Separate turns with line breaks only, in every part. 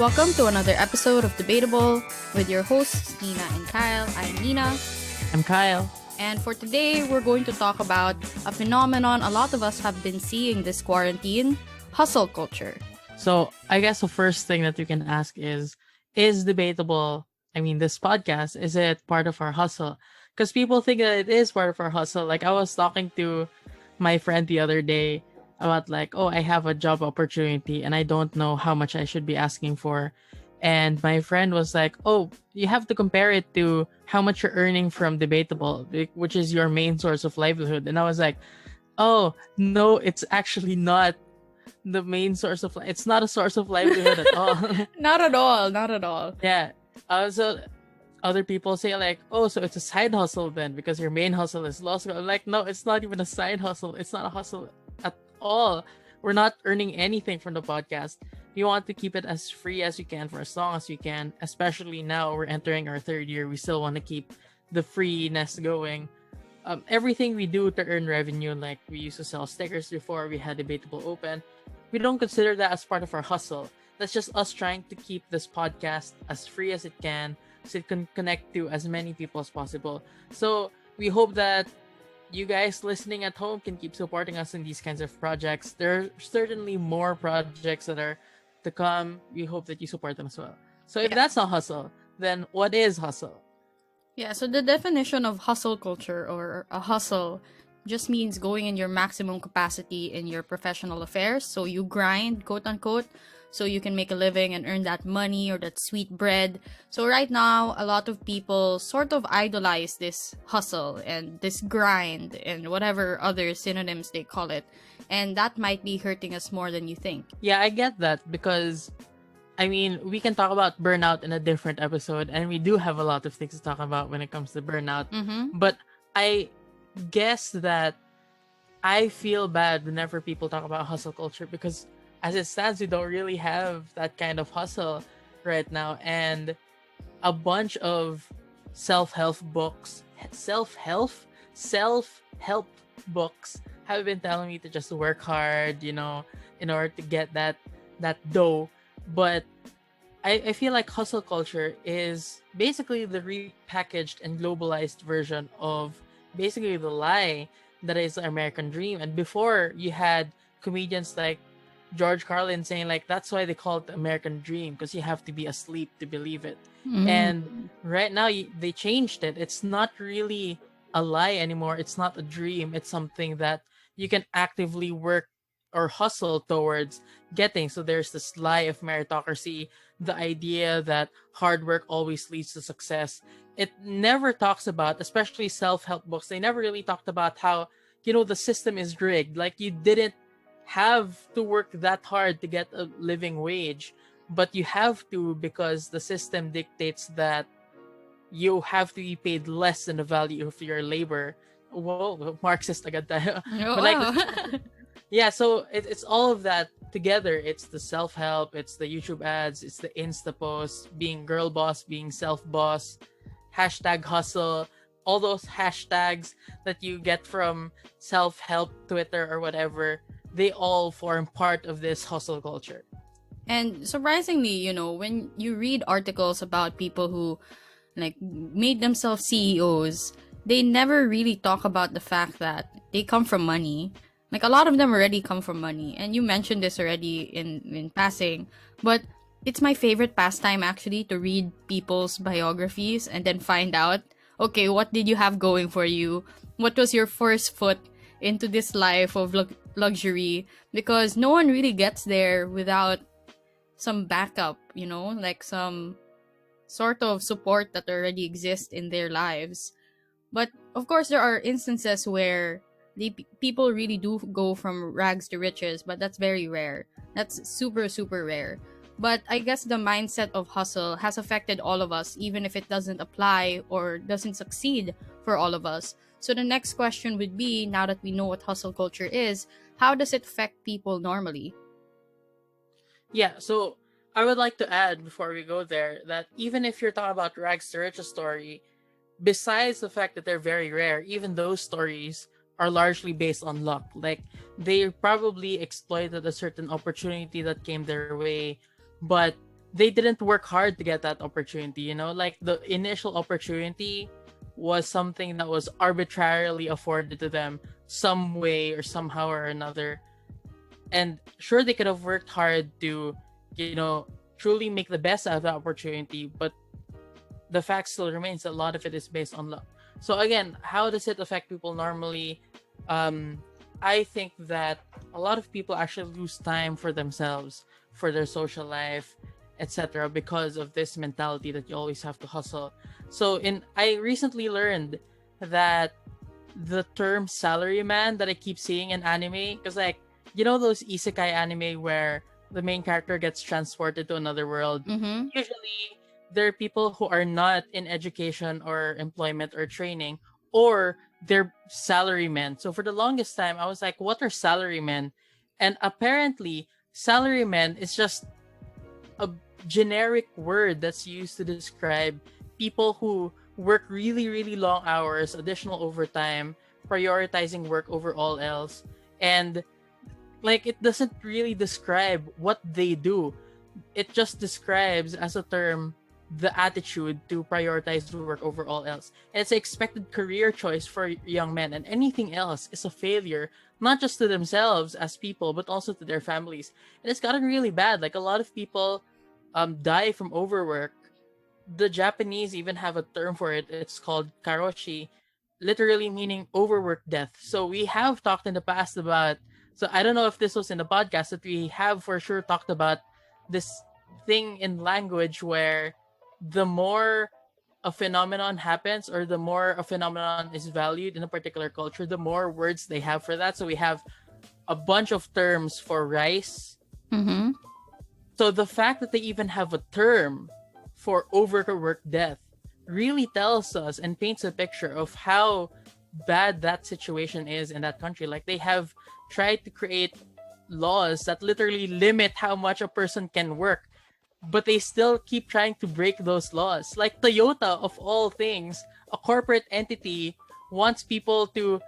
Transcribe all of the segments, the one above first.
Welcome to another episode of Debatable with your hosts, Nina and Kyle. I'm Nina.
I'm Kyle.
And for today, we're going to talk about a phenomenon a lot of us have been seeing this quarantine, hustle culture.
So I guess the first thing that you can ask is Debatable, this podcast, is it part of our hustle? Because people think that it is part of our hustle. Like I was talking to my friend the other day about I have a job opportunity and I don't know how much I should be asking for. And my friend was like, oh, you have to compare it to how much you're earning from Debatable, which is your main source of livelihood. And I was like, oh, no, it's actually not the main source of it's not a source of livelihood at all.
Not at all. Not at all.
Yeah. So other people say oh, so it's a side hustle then because your main hustle is law school. I'm like, no, it's not even a side hustle. It's not a hustle at all. We're not earning anything from the podcast. We want to keep it as free as we can for as long as we can. Especially now we're entering our third year. We still want to keep the freeness going. Everything we do to earn revenue, like we used to sell stickers before we had Debatable open, we don't consider that as part of our hustle. That's just us trying to keep this podcast as free as it can so it can connect to as many people as possible. So we hope that you guys listening at home can keep supporting us in these kinds of projects. There are certainly more projects that are to come. We hope that you support them as well. So if that's not hustle, then what is hustle?
Yeah, so the definition of hustle culture or a hustle just means going in your maximum capacity in your professional affairs. So you grind, quote unquote, so you can make a living and earn that money or that sweet bread. So right now, a lot of people sort of idolize this hustle and this grind and whatever other synonyms they call it. And that might be hurting us more than you think.
Yeah, I get that because we can talk about burnout in a different episode, and we do have a lot of things to talk about when it comes to burnout.
Mm-hmm.
But I guess that I feel bad whenever people talk about hustle culture because as it stands, we don't really have that kind of hustle right now. And a bunch of self-help books have been telling me to just work hard, in order to get that dough. But I feel like hustle culture is basically the repackaged and globalized version of basically the lie that is the American dream. And before, you had comedians like George Carlin saying that's why they call it the American dream, because you have to be asleep to believe it. And right now they changed it. It's not really a lie anymore. It's not a dream. It's something that you can actively work or hustle towards getting. So there's this lie of meritocracy, the idea that hard work always leads to success. It never talks about, especially self-help books, they never really talked about how, the system is rigged. Like you didn't have to work that hard to get a living wage, but you have to because the system dictates that you have to be paid less than the value of your labor. Whoa, Marxist agad tayo.
Oh,
But yeah, so it's all of that together. It's the self-help, it's the YouTube ads, it's the Insta posts, being girl boss, being self-boss, hashtag hustle, all those hashtags that you get from self-help Twitter or whatever, they all form part of this hustle culture.
And surprisingly, when you read articles about people who made themselves CEOs, they never really talk about the fact that they come from money. A lot of them already come from money. And you mentioned this already in passing. But it's my favorite pastime, actually, to read people's biographies and then find out, okay, what did you have going for you? What was your first foot into this life of luxury? Because no one really gets there without some backup, some sort of support that already exists in their lives. But of course, there are instances where people really do go from rags to riches, but that's very rare. That's super, super rare. But I guess the mindset of hustle has affected all of us, even if it doesn't apply or doesn't succeed for all of us. So the next question would be, now that we know what hustle culture is, how does it affect people normally?
Yeah, so I would like to add before we go there that even if you're talking about rags to riches story, besides the fact that they're very rare, even those stories are largely based on luck. They probably exploited a certain opportunity that came their way, but they didn't work hard to get that opportunity, like the initial opportunity was something that was arbitrarily afforded to them some way or somehow or another. And sure, they could have worked hard to, truly make the best out of that opportunity, but the fact still remains that a lot of it is based on luck. So again, how does it affect people normally? I think that a lot of people actually lose time for themselves, for their social life, etc., because of this mentality that you always have to hustle. So I recently learned that the term salaryman that I keep seeing in anime, because like, those isekai anime where the main character gets transported to another world.
Mm-hmm.
Usually, there are people who are not in education or employment or training, or they're salarymen. So for the longest time, I was like, what are salarymen? And apparently, salarymen is just a generic word that's used to describe people who work really, really long hours, additional overtime, prioritizing work over all else. And like, it doesn't really describe what they do. It just describes as a term the attitude to prioritize work over all else. And it's an expected career choice for young men, and anything else is a failure, not just to themselves as people, but also to their families. And it's gotten really bad. Like, a lot of people die from overwork. The Japanese even have a term for it. It's called karoshi, literally meaning overwork death. So we have talked in the past about, so I don't know if this was in the podcast, but we have for sure talked about this thing in language where the more a phenomenon happens, or the more a phenomenon is valued in a particular culture, the more words they have for that. So we have a bunch of terms for rice.
Mm-hmm.
So the fact that they even have a term for overwork death really tells us and paints a picture of how bad that situation is in that country. Like, they have tried to create laws that literally limit how much a person can work, but they still keep trying to break those laws. Like Toyota, of all things, a corporate entity, wants people to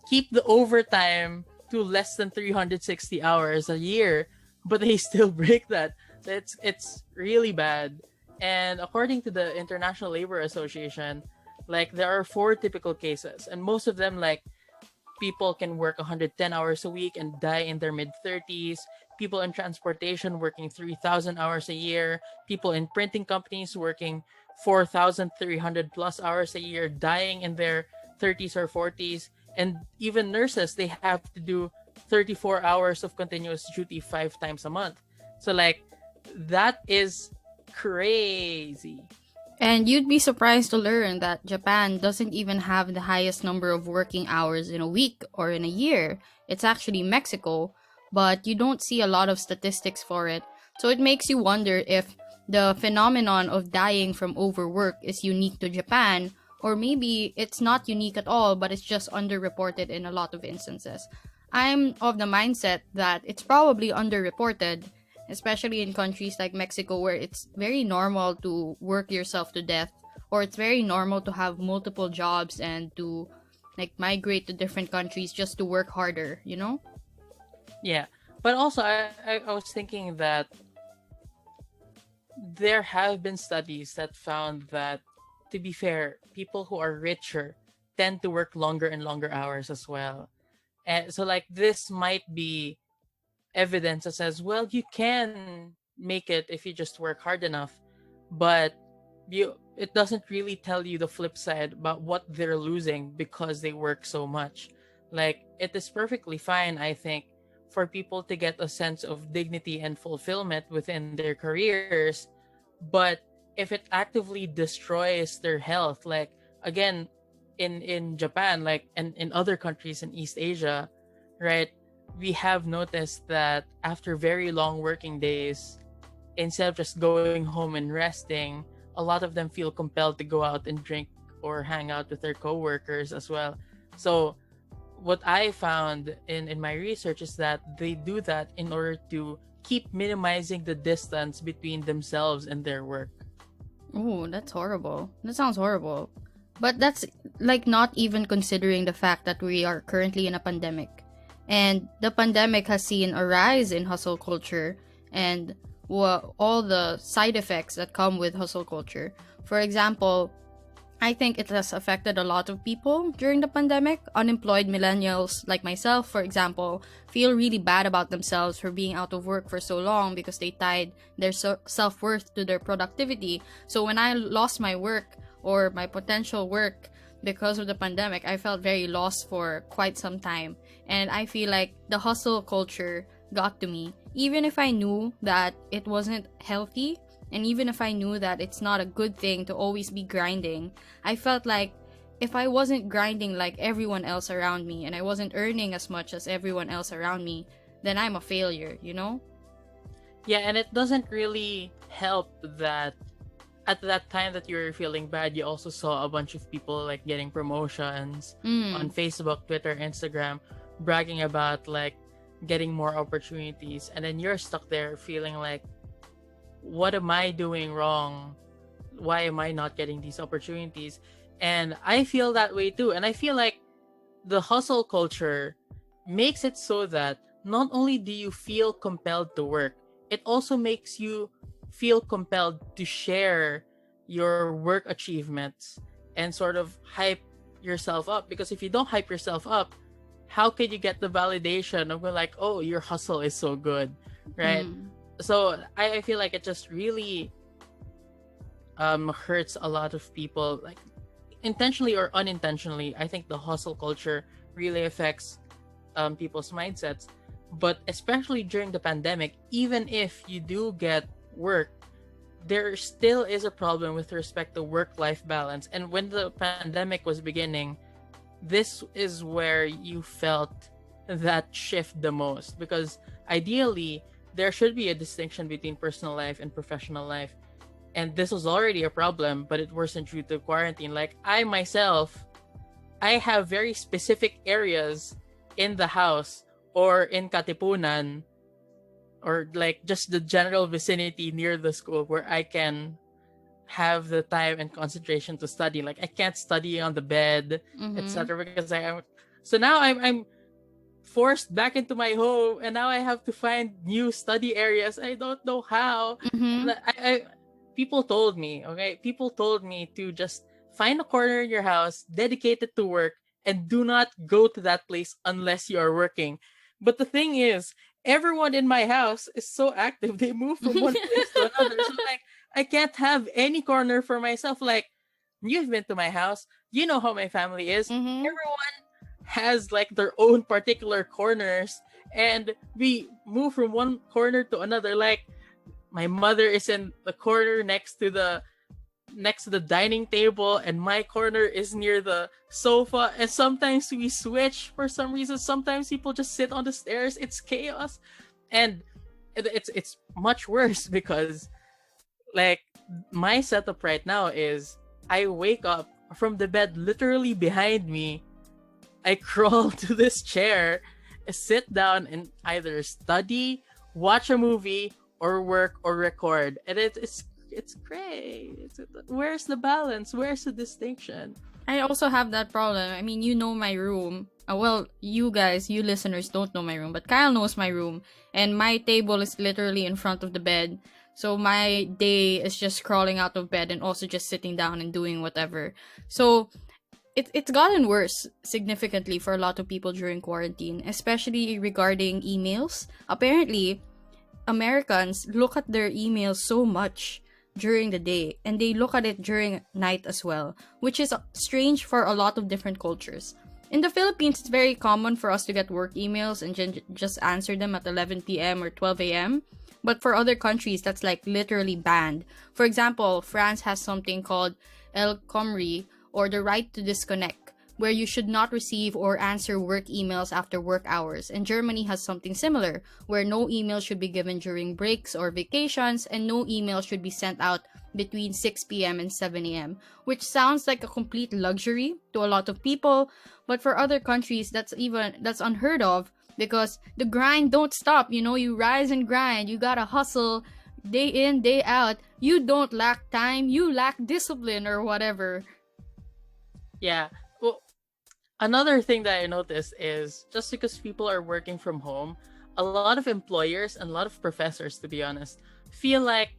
keep the overtime to less than 360 hours a year, but they still break that. So it's really bad. And according to the International Labor Association, like, there are 4 typical cases, and most of them, like, people can work 110 hours a week and die in their mid 30s. People in transportation working 3,000 hours a year. People in printing companies working 4,300 plus hours a year, dying in their 30s or 40s. And even nurses, they have to do 34 hours of continuous duty 5 times a month. So, like, that is crazy.
And you'd be surprised to learn that Japan doesn't even have the highest number of working hours in a week or in a year. It's actually Mexico, but you don't see a lot of statistics for it. So it makes you wonder if the phenomenon of dying from overwork is unique to Japan, or maybe it's not unique at all, but it's just underreported in a lot of instances. I'm of the mindset that it's probably underreported, especially in countries like Mexico, where it's very normal to work yourself to death, or it's very normal to have multiple jobs and to like migrate to different countries just to work harder, you know?
Yeah. But also, I was thinking that there have been studies that found that, to be fair, people who are richer tend to work longer and longer hours as well. And so, like, this might be evidence that says, well, you can make it if you just work hard enough, but it doesn't really tell you the flip side about what they're losing because they work so much. Like, it is perfectly fine, I think, for people to get a sense of dignity and fulfillment within their careers, but if it actively destroys their health, like, again, in Japan, like, and in other countries in East Asia, right, we have noticed that after very long working days, instead of just going home and resting, a lot of them feel compelled to go out and drink or hang out with their coworkers as well. So what I found in my research is that they do that in order to keep minimizing the distance between themselves and their work.
Oh, that's horrible. That sounds horrible. But that's like not even considering the fact that we are currently in a pandemic. And the pandemic has seen a rise in hustle culture. And all the side effects that come with hustle culture. For example, I think it has affected a lot of people during the pandemic. Unemployed millennials like myself, for example, feel really bad about themselves for being out of work for so long because they tied their self-worth to their productivity. So when I lost my work or my potential work because of the pandemic, I felt very lost for quite some time. And I feel like the hustle culture got to me. Even if I knew that it wasn't healthy, and even if I knew that it's not a good thing to always be grinding, I felt like if I wasn't grinding like everyone else around me and I wasn't earning as much as everyone else around me, then I'm a failure, you know?
Yeah, and it doesn't really help that at that time that you were feeling bad, you also saw a bunch of people like getting promotions on Facebook, Twitter, Instagram, bragging about like getting more opportunities, and then you're stuck there feeling like, what am I doing wrong? Why am I not getting these opportunities? And I feel that way too. And I feel like the hustle culture makes it so that not only do you feel compelled to work, it also makes you feel compelled to share your work achievements and sort of hype yourself up. Because if you don't hype yourself up, how can you get the validation of like, oh, your hustle is so good, right? So I feel like it just really hurts a lot of people, like intentionally or unintentionally. I think the hustle culture really affects people's mindsets. But especially during the pandemic, even if you do get work, there still is a problem with respect to work-life balance. And when the pandemic was beginning, this is where you felt that shift the most, because ideally there should be a distinction between personal life and professional life. And this was already a problem, but it worsened due to quarantine. Like I myself, I have very specific areas in the house or in Katipunan or like just the general vicinity near the school where I can have the time and concentration to study. Like I can't study on the bed, etc. Because I am. So now I'm forced back into my home, and now I have to find new study areas. I don't know how. And people told me, okay, people told me to just find a corner in your house, dedicate it to work, and do not go to that place unless you are working. But the thing is, everyone in my house is so active. They move from one place to another. So like, I can't have any corner for myself. Like, you've been to my house. You know how my family is. Everyone has like their own particular corners, and we move from one corner to another. Like, my mother is in the corner next to the dining table, and my corner is near the sofa, and sometimes we switch for some reason. Sometimes people just sit on the stairs. It's chaos. And it's much worse because like my setup right now is I wake up from the bed literally behind me, I crawl to this chair, sit down, and either study, watch a movie, or work or record. And it's great. Where's the balance? Where's the distinction?
I also have that problem. I mean, you know my room. Well, you guys, you listeners don't know my room, but Kyle knows my room. And my table is literally in front of the bed. So my day is just crawling out of bed and also just sitting down and doing whatever. So it's gotten worse significantly for a lot of people during quarantine, especially regarding emails. Apparently, Americans look at their emails so much during the day, and they look at it during night as well, which is strange for a lot of different cultures. In the Philippines, it's very common for us to get work emails and just answer them at 11 p.m. or 12 a.m. But for other countries, that's like literally banned. For example, France has something called El Khomri, or the right to disconnect, where you should not receive or answer work emails after work hours. And Germany has something similar, where no email should be given during breaks or vacations, and no email should be sent out between 6 p.m. and 7 a.m., which sounds like a complete luxury to a lot of people, but for other countries, that's unheard of, because the grind don't stop. You know, you rise and grind, you gotta hustle day in, day out. You don't lack time, you lack discipline or whatever.
Yeah. Well, another thing that I noticed is just because people are working from home, a lot of employers and a lot of professors, to be honest, feel like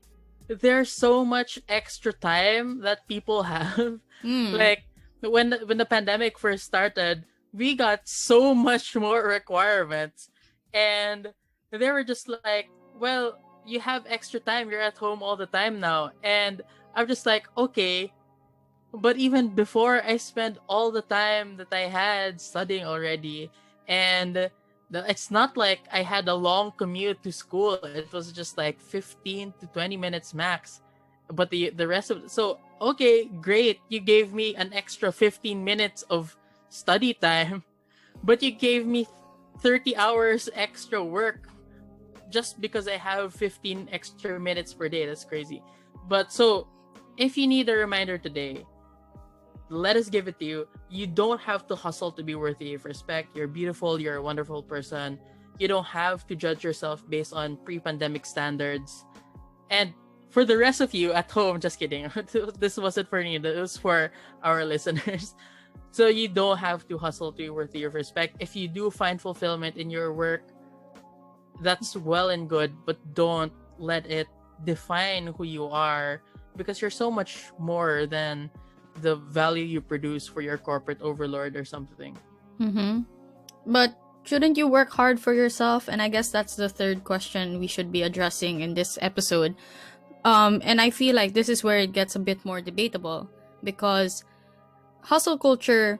there's so much extra time that people have.
Mm.
Like when the pandemic first started, we got so much more requirements, and they were just like, well, you have extra time, you're at home all the time now. And I'm just like, okay, but even before, I spent all the time that I had studying already, and it's not like I had a long commute to school. It was just like 15 to 20 minutes max. But the rest of so okay, great. You gave me an extra 15 minutes of study time, but you gave me 30 hours extra work just because I have 15 extra minutes per day. That's crazy. But so if you need a reminder today, let us give it to you. You don't have to hustle to be worthy of respect. You're beautiful. You're a wonderful person. You don't have to judge yourself based on pre-pandemic standards. And for the rest of you at home, just kidding. This wasn't for me. This was for our listeners. So you don't have to hustle to be worthy of respect. If you do find fulfillment in your work, that's well and good, but don't let it define who you are, because you're so much more than the value you produce for your corporate overlord or something.
Mm-hmm. But shouldn't you work hard for yourself? And I guess that's the third question we should be addressing in this episode. And I feel like this is where it gets a bit more debatable, because hustle culture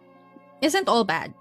isn't all bad,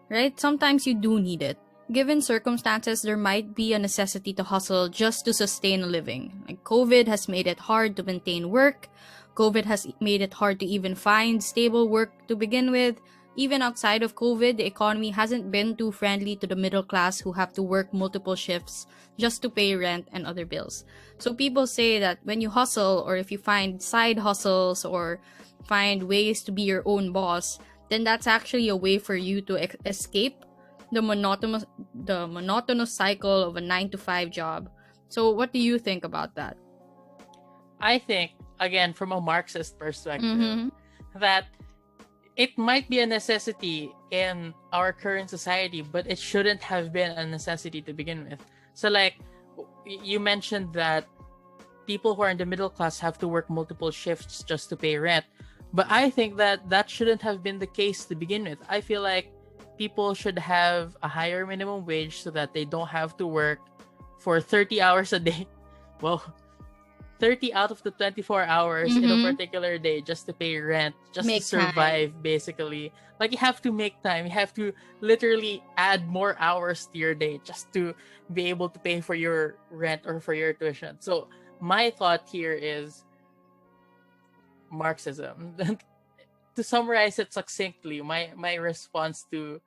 right? Sometimes you do need it. Given circumstances, there might be a necessity to hustle just to sustain a living. Like COVID has made it hard to maintain work. COVID has made it hard to even find stable work to begin with. Even outside of COVID, the economy hasn't been too friendly to the middle class who have to work multiple shifts just to pay rent and other bills. So people say that when you hustle, or if you find side hustles or find ways to be your own boss, then that's actually a way for you to escape the monotonous cycle of a 9 to 5 job. So what do you think about that?
I think, again, from a Marxist perspective,
Mm-hmm.
that it might be a necessity in our current society, but it shouldn't have been a necessity to begin with. So, like, you mentioned that people who are in the middle class have to work multiple shifts just to pay rent. But I think that that shouldn't have been the case to begin with. I feel like people should have a higher minimum wage so that they don't have to work for 30 hours a day. Well, 30 out of the 24 hours in a
Mm-hmm.
particular day just to pay rent, just to
Make time.
survive, basically. Like, you have to make time. You have to literally add more hours to your day just to be able to pay for your rent or for your tuition. So my thought here is Marxism. To summarize it succinctly, my response to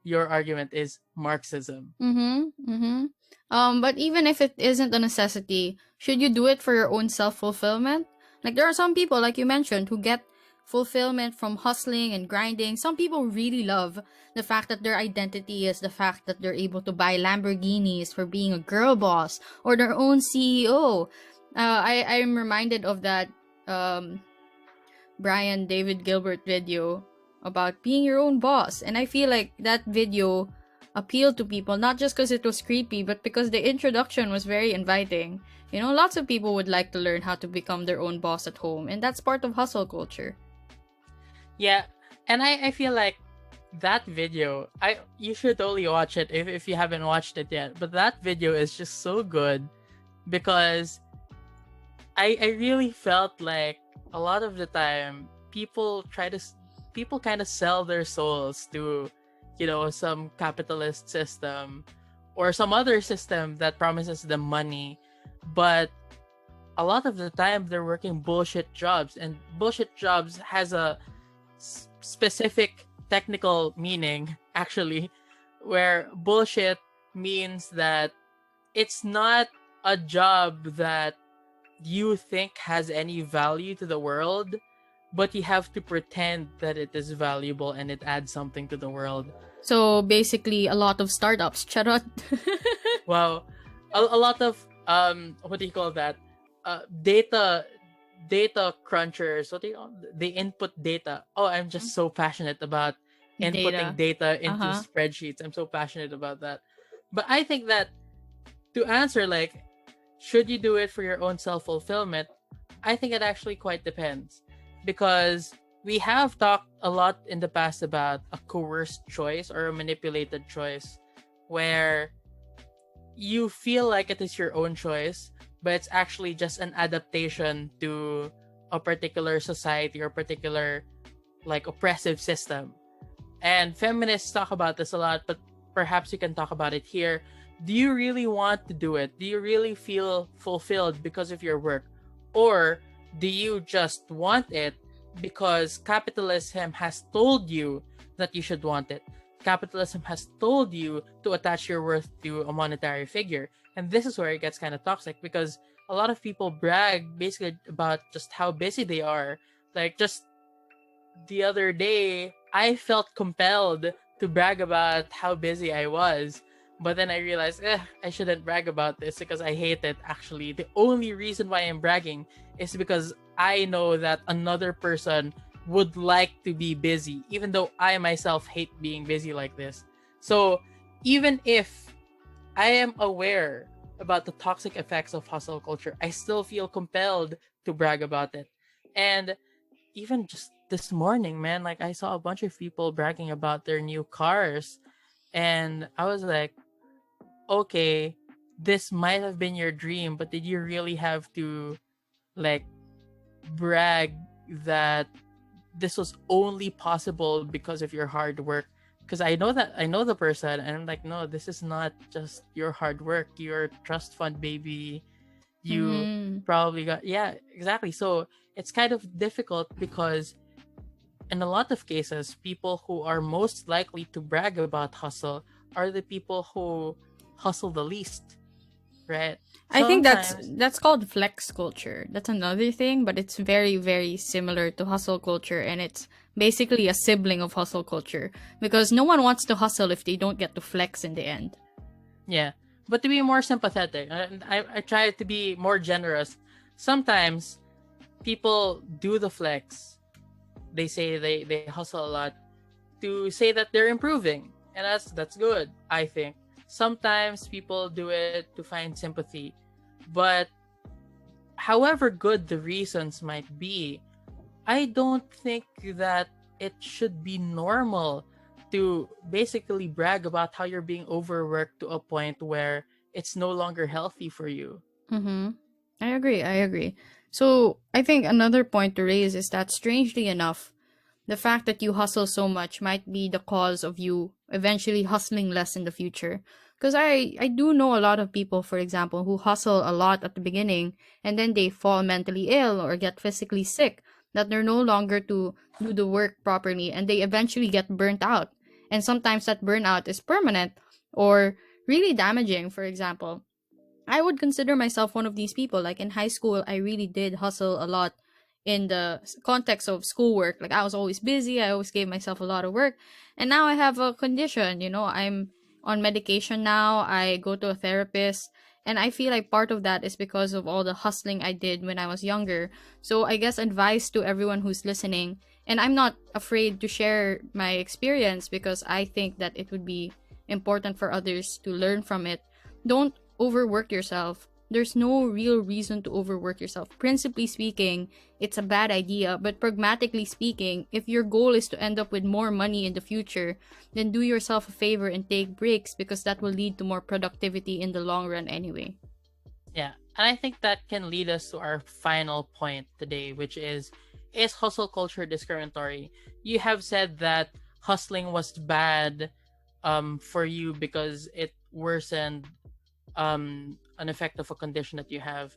your argument is Marxism.
Mm-hmm. Mm-hmm. But even if it isn't a necessity, should you do it for your own self-fulfillment? Like, there are some people, like you mentioned, who get fulfillment from hustling and grinding. Some people really love the fact that their identity is the fact that they're able to buy Lamborghinis for being a girl boss or their own CEO. I'm reminded of that Brian David Gilbert video about being your own boss. And I feel like that video appealed to people, not just because it was creepy, but because the introduction was very inviting. You know, lots of people would like to learn how to become their own boss at home, and that's part of hustle culture.
Yeah, and I feel like that video, you should totally watch it if you haven't watched it yet. But that video is just so good because I really felt like a lot of the time people kind of sell their souls to, some capitalist system or some other system that promises them money, but a lot of the time they're working bullshit jobs, and bullshit jobs has a specific technical meaning, actually, where bullshit means that it's not a job that you think has any value to the world, but you have to pretend that it is valuable and it adds something to the world.
So basically, a lot of startups. Charot.
Wow, a lot of what do you call that? Data crunchers. What do you call? They input data. Oh, I'm just so passionate about inputting data into spreadsheets. I'm so passionate about that. But I think that to answer, like, should you do it for your own self-fulfillment? I think it actually quite depends, because we have talked a lot in the past about a coerced choice or a manipulated choice, where you feel like it is your own choice, but it's actually just an adaptation to a particular society or particular like oppressive system. And feminists talk about this a lot, but perhaps you can talk about it here. Do you really want to do it? Do you really feel fulfilled because of your work? Or do you just want it because capitalism has told you that you should want it? Capitalism has told you to attach your worth to a monetary figure. And this is where it gets kind of toxic, because a lot of people brag basically about just how busy they are. Like, just the other day, I felt compelled to brag about how busy I was. But then I realized, I shouldn't brag about this because I hate it. Actually, the only reason why I'm bragging is because I know that another person would like to be busy, even though I myself hate being busy like this. So even if I am aware about the toxic effects of hustle culture, I still feel compelled to brag about it. And even just this morning, man, like I saw a bunch of people bragging about their new cars, and I was like, okay, this might have been your dream, but did you really have to like brag that this was only possible because of your hard work? Because I know the person, and I'm like, no, this is not just your hard work, your trust fund baby. You
Mm.
probably got, yeah, exactly. So it's kind of difficult because in a lot of cases, people who are most likely to brag about hustle are the people who hustle the least, right?
I think
Sometimes,
that's called flex culture. That's another thing, but it's very very similar to hustle culture, and it's basically a sibling of hustle culture because no one wants to hustle if they don't get to flex in the end.
yeah. But to be more sympathetic, I try to be more generous. Sometimes people do the flex. They say they hustle a lot to say that they're improving, and that's good, I think. Sometimes people do it to find sympathy, but however good the reasons might be, I don't think that it should be normal to basically brag about how you're being overworked to a point where it's no longer healthy for you.
Mm-hmm. I agree. I agree. So I think another point to raise is that strangely enough, the fact that you hustle so much might be the cause of you eventually hustling less in the future. Because I do know a lot of people, for example, who hustle a lot at the beginning and then they fall mentally ill or get physically sick, that they're no longer to do the work properly and they eventually get burnt out. And sometimes that burnout is permanent or really damaging, for example. I would consider myself one of these people. Like in high school, I really did hustle a lot in the context of schoolwork. Like I was always busy, I always gave myself a lot of work. And now I have a condition, I'm on medication now, I go to a therapist. And I feel like part of that is because of all the hustling I did when I was younger. So I guess advice to everyone who's listening, and I'm not afraid to share my experience because I think that it would be important for others to learn from it. Don't overwork yourself. There's no real reason to overwork yourself. Principally speaking, it's a bad idea, but pragmatically speaking, if your goal is to end up with more money in the future, then do yourself a favor and take breaks because that will lead to more productivity in the long run anyway.
Yeah. And I think that can lead us to our final point today, which is hustle culture discriminatory? You have said that hustling was bad for you because it worsened an effect of a condition that you have.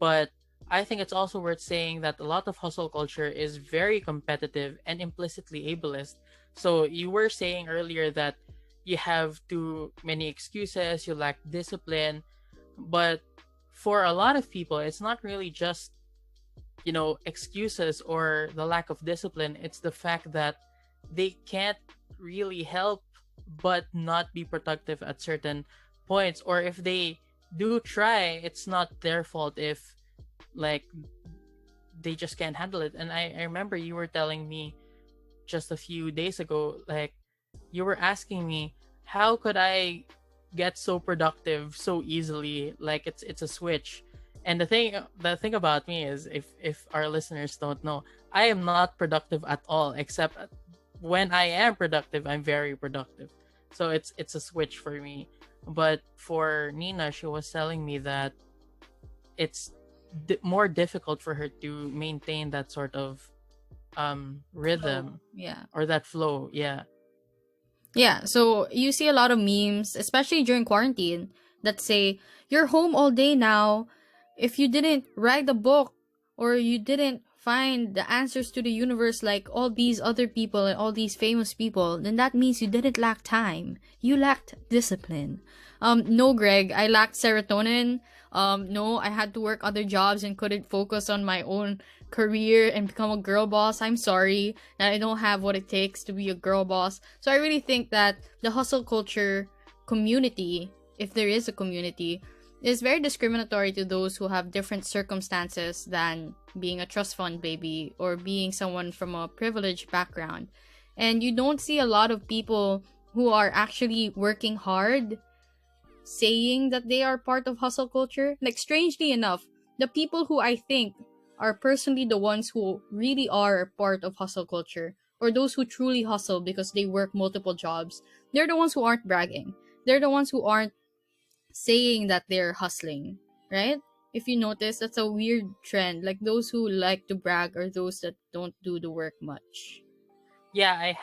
But I think it's also worth saying that a lot of hustle culture is very competitive and implicitly ableist. So you were saying earlier that you have too many excuses, you lack discipline, but for a lot of people, it's not really just, excuses or the lack of discipline. It's the fact that they can't really help but not be productive at certain points, or if they do try, it's not their fault if like they just can't handle it. And I remember you were telling me just a few days ago, like you were asking me how could I get so productive so easily. Like it's a switch. And the thing about me is, if our listeners don't know, I am not productive at all, except when I am productive, I'm very productive. So it's a switch for me. But for Nina, she was telling me that it's more difficult for her to maintain that sort of
Flow.
rhythm
Yeah.
or that flow. Yeah.
Yeah, so you see a lot of memes, especially during quarantine, that say, "You're home all day now. If you didn't write a book or you didn't find the answers to the universe like all these other people and all these famous people, then that means you didn't lack time. You lacked discipline." No, Greg, I lacked serotonin. No, I had to work other jobs and couldn't focus on my own career and become a girl boss. I'm sorry that I don't have what it takes to be a girl boss. So I really think that the hustle culture community, if there is a community, is very discriminatory to those who have different circumstances than being a trust fund baby or being someone from a privileged background. And you don't see a lot of people who are actually working hard saying that they are part of hustle culture. Like, strangely enough, the people who I think are personally the ones who really are part of hustle culture, or those who truly hustle because they work multiple jobs, they're the ones who aren't bragging. They're the ones who aren't saying that they're hustling, right? If you notice, that's a weird trend. Like, those who like to brag are those that don't do the work much.
Yeah,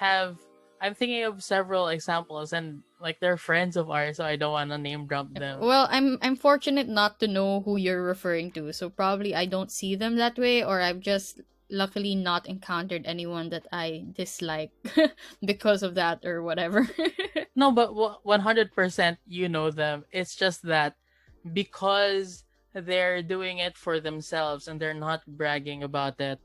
I'm thinking of several examples, and like they're friends of ours, so I don't want to name drop them.
Well, I'm fortunate not to know who you're referring to, so probably I don't see them that way, or I've just luckily not encountered anyone that I dislike because of that or whatever.
No, but 100% you know them. It's just that because they're doing it for themselves and they're not bragging about it,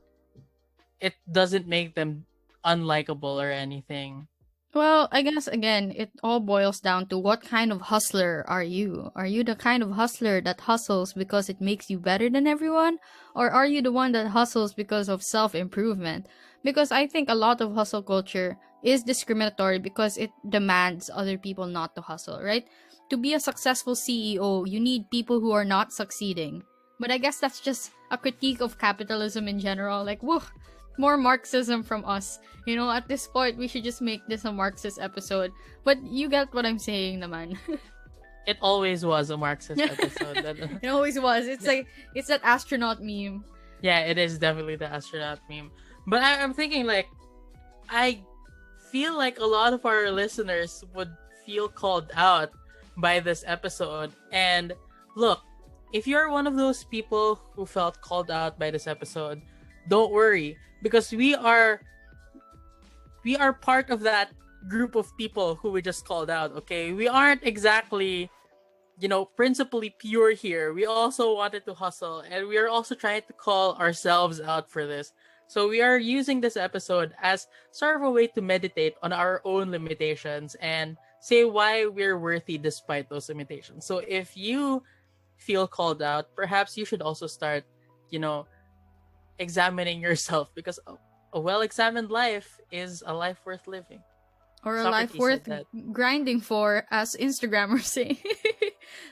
it doesn't make them unlikable or anything.
Well, I guess again, it all boils down to what kind of hustler are you? Are you the kind of hustler that hustles because it makes you better than everyone? Or are you the one that hustles because of self improvement? Because I think a lot of hustle culture is discriminatory because it demands other people not to hustle, right? To be a successful CEO, you need people who are not succeeding. But I guess that's just a critique of capitalism in general. Like, woo, more Marxism from us. You know, at this point, we should just make this a Marxist episode. But you get what I'm saying, naman.
It always was a Marxist episode.
It always was. It's like, it's that astronaut meme.
Yeah, it is definitely the astronaut meme. But I'm thinking, like, I feel like a lot of our listeners would feel called out by this episode. And look, if you're one of those people who felt called out by this episode, don't worry, because we are part of that group of people who we just called out. Okay, we aren't exactly, principally pure here. We also wanted to hustle, and we are also trying to call ourselves out for this. So we are using this episode as sort of a way to meditate on our own limitations and say why we're worthy despite those limitations. So if you feel called out, perhaps you should also start, examining yourself, because a well-examined life is a life worth living.
Or a life worth grinding for, as Instagrammers say.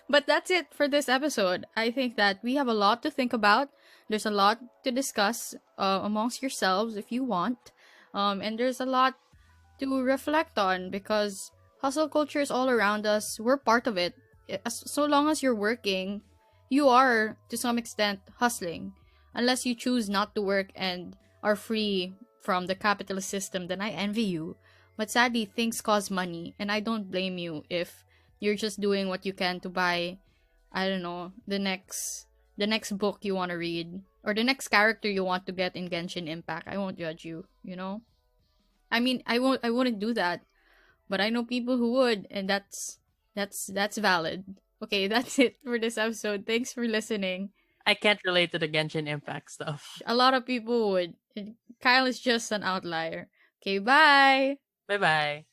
But that's it for this episode. I think that we have a lot to think about. There's a lot to discuss amongst yourselves if you want. And there's a lot to reflect on because hustle culture is all around us. We're part of it. So long as you're working, you are, to some extent, hustling. Unless you choose not to work and are free from the capitalist system, then I envy you. But sadly, things cost money, and I don't blame you if you're just doing what you can to buy, I don't know, the next book you want to read or the next character you want to get in Genshin Impact. I won't judge you, you know? I mean, I wouldn't do that, but I know people who would, and that's valid. Okay, that's it for this episode. Thanks for listening.
I can't relate to the Genshin Impact stuff.
A lot of people would. Kyle is just an outlier. Okay, bye.
Bye-bye.